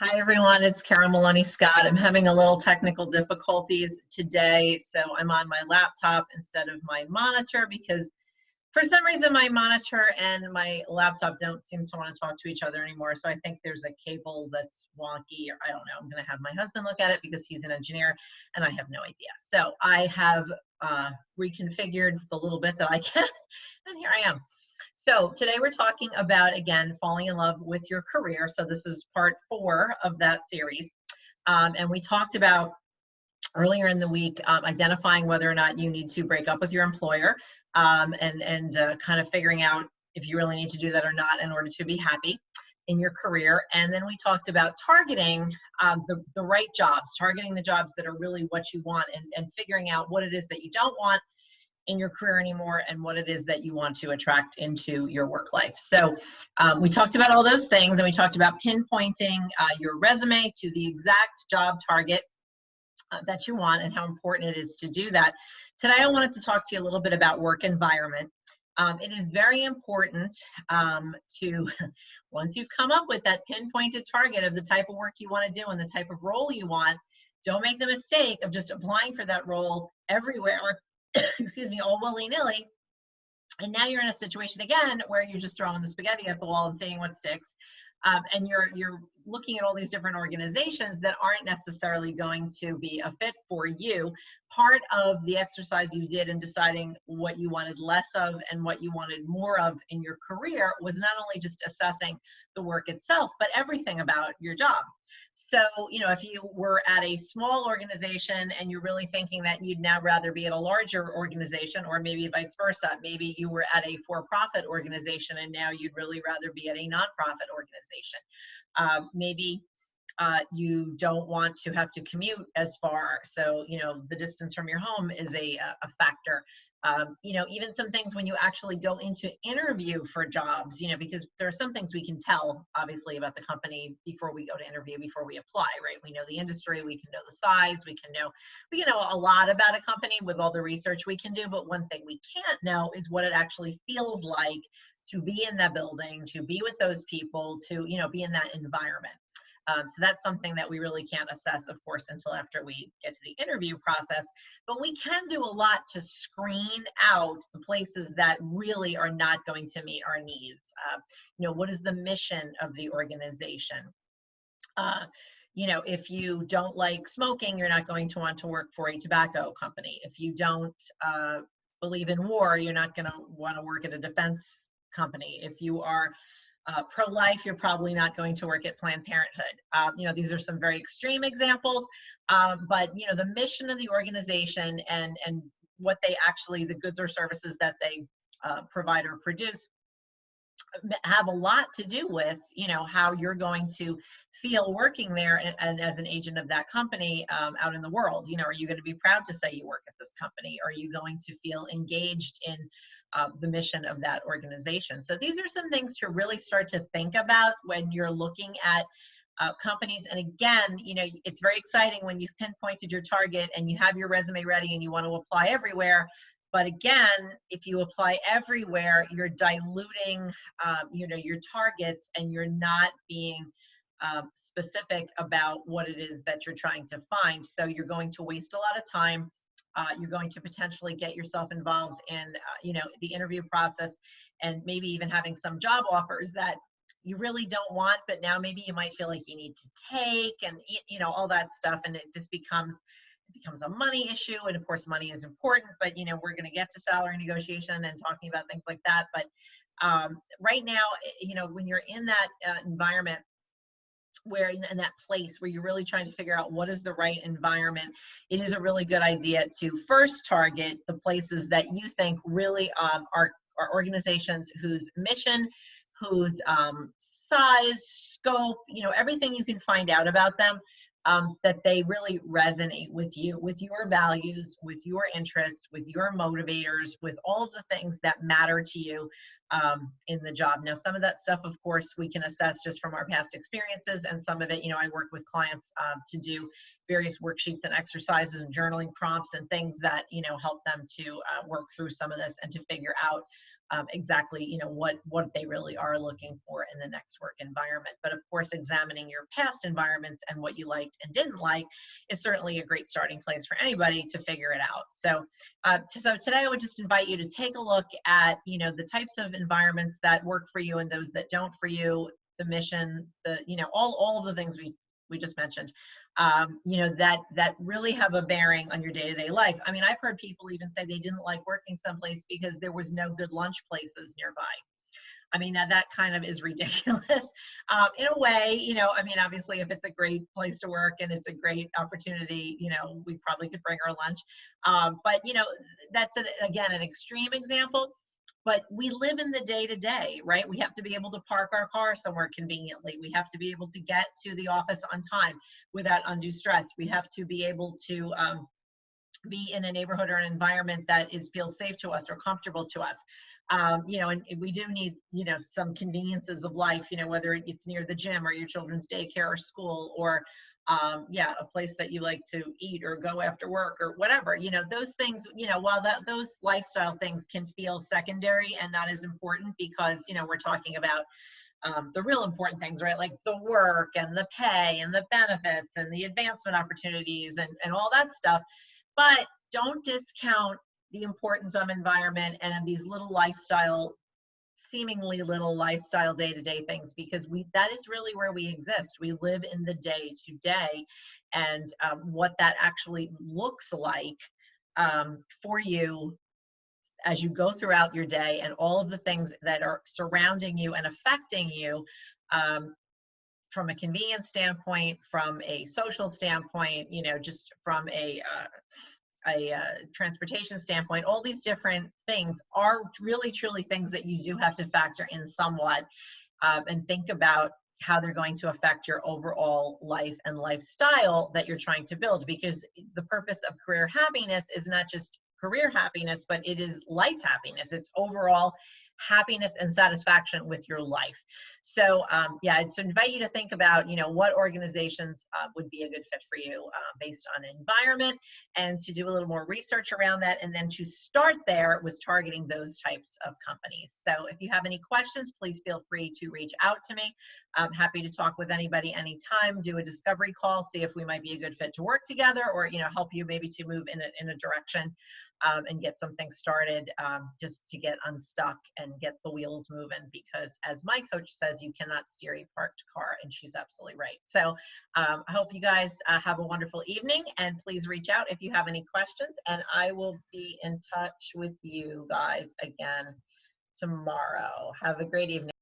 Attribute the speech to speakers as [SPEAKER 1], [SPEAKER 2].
[SPEAKER 1] Hi everyone, it's Carol Maloney Scott. I'm having a little technical difficulties today, so I'm on my laptop instead of my monitor because for some reason my monitor and my laptop don't seem to want to talk to each other anymore. So I think there's a cable that's wonky, or I don't know. I'm going to have my husband look at it because he's an engineer and I have no idea. So I have reconfigured the little bit that I can, and here I am. So today we're talking about, again, falling in love with your career. So this is part 4 of that series. And we talked about earlier in the week identifying whether or not you need to break up with your employer and kind of figuring out if you really need to do that or not in order to be happy in your career. And then we talked about targeting the right jobs, targeting the jobs that are really what you want, and figuring out what it is that you don't want in your career anymore and what it is that you want to attract into your work life. So we talked about all those things, and we talked about pinpointing your resume to the exact job target that you want and how important it is to do that. Today I wanted to talk to you a little bit about work environment. It is very important to, once you've come up with that pinpointed target of the type of work you want to do and the type of role you want, don't make the mistake of just applying for that role everywhere, excuse me, all willy-nilly. And now you're in a situation again where you're just throwing the spaghetti at the wall and seeing what sticks. And you're looking at all these different organizations that aren't necessarily going to be a fit for you. Part of the exercise you did in deciding what you wanted less of and what you wanted more of in your career was not only just assessing the work itself, but everything about your job. So, if you were at a small organization and you're really thinking that you'd now rather be at a larger organization, or maybe vice versa, maybe you were at a for-profit organization and now you'd really rather be at a nonprofit organization. Maybe you don't want to have to commute as far, so the distance from your home is a factor. Even some things when you actually go into interview for jobs, because there are some things we can tell obviously about the company before we go to interview, before we apply, right? We know the industry, we can know the size, we can know a lot about a company with all the research we can do, but one thing we can't know is what it actually feels like to be in that building, to be with those people, to be in that environment. So that's something that we really can't assess, of course, until after we get to the interview process. But we can do a lot to screen out the places that really are not going to meet our needs. What is the mission of the organization? If you don't like smoking, you're not going to want to work for a tobacco company. If you don't believe in war, you're not going to want to work at a defense company. If you are pro-life, you're probably not going to work at Planned Parenthood. These are some very extreme examples, but the mission of the organization and what they actually, the goods or services that they provide or produce, have a lot to do with how you're going to feel working there and as an agent of that company out in the world. Are you going to be proud to say you work at this company? Are you going to feel engaged in the mission of that organization? So these are some things to really start to think about when you're looking at companies. And again, it's very exciting when you've pinpointed your target and you have your resume ready and you want to apply everywhere. But again, if you apply everywhere, you're diluting, your targets, and you're not being specific about what it is that you're trying to find. So you're going to waste a lot of time. You're going to potentially get yourself involved in, the interview process, and maybe even having some job offers that you really don't want, but now maybe you might feel like you need to take, and all that stuff, and it just becomes a money issue. And of course money is important, but we're going to get to salary negotiation and talking about things like that. But right now, when you're in that environment, where in that place where you're really trying to figure out what is the right environment, it is a really good idea to first target the places that you think really are organizations whose mission, whose size, scope, everything you can find out about them, that they really resonate with you, with your values, with your interests, with your motivators, with all of the things that matter to you in the job. Now, some of that stuff, of course, we can assess just from our past experiences, and some of it, I work with clients to do various worksheets and exercises and journaling prompts and things that, help them to work through some of this and to figure out exactly, you know, what they really are looking for in the next work environment. But of course, examining your past environments and what you liked and didn't like is certainly a great starting place for anybody to figure it out. So, so today I would just invite you to take a look at, you know, the types of environments that work for you and those that don't for you, the mission, the, you know, all of the things we just mentioned, you know, that really have a bearing on your day-to-day life. I mean, I've heard people even say they didn't like working someplace because there was no good lunch places nearby. I mean, that kind of is ridiculous. In a way, you know, I mean, obviously, if it's a great place to work and it's a great opportunity, you know, we probably could bring our lunch. But, you know, that's, again, an extreme example. But we live in the day to day, right? We have to be able to park our car somewhere conveniently. We have to be able to get to the office on time without undue stress. We have to be able to be in a neighborhood or an environment that feels safe to us or comfortable to us. You know, and we do need, you know, some conveniences of life, you know, whether it's near the gym or your children's daycare or school, or yeah, a place that you like to eat or go after work or whatever, you know, those things, you know, while those lifestyle things can feel secondary and not as important, because, you know, we're talking about the real important things, right? Like the work and the pay and the benefits and the advancement opportunities and all that stuff. But don't discount the importance of environment and these little lifestyle, seemingly little lifestyle day-to-day things, because that is really where we exist. We live in the day to day, and what that actually looks like for you as you go throughout your day, and all of the things that are surrounding you and affecting you, from a convenience standpoint, from a social standpoint, you know, just from a transportation standpoint, all these different things are really truly things that you do have to factor in somewhat, and think about how they're going to affect your overall life and lifestyle that you're trying to build. Because the purpose of career happiness is not just career happiness, but it is life happiness. It's overall happiness and satisfaction with your life. So yeah, I'd invite you to think about, you know, what organizations would be a good fit for you based on environment, and to do a little more research around that, and then to start there with targeting those types of companies. So if you have any questions, please feel free to reach out to me. I'm happy to talk with anybody anytime, do a discovery call, see if we might be a good fit to work together, or, you know, help you maybe to move in a direction and get something started, just to get unstuck and get the wheels moving. Because as my coach says, you cannot steer a parked car, and she's absolutely right. So I hope you guys have a wonderful evening, and please reach out if you have any questions, and I will be in touch with you guys again tomorrow. Have a great evening.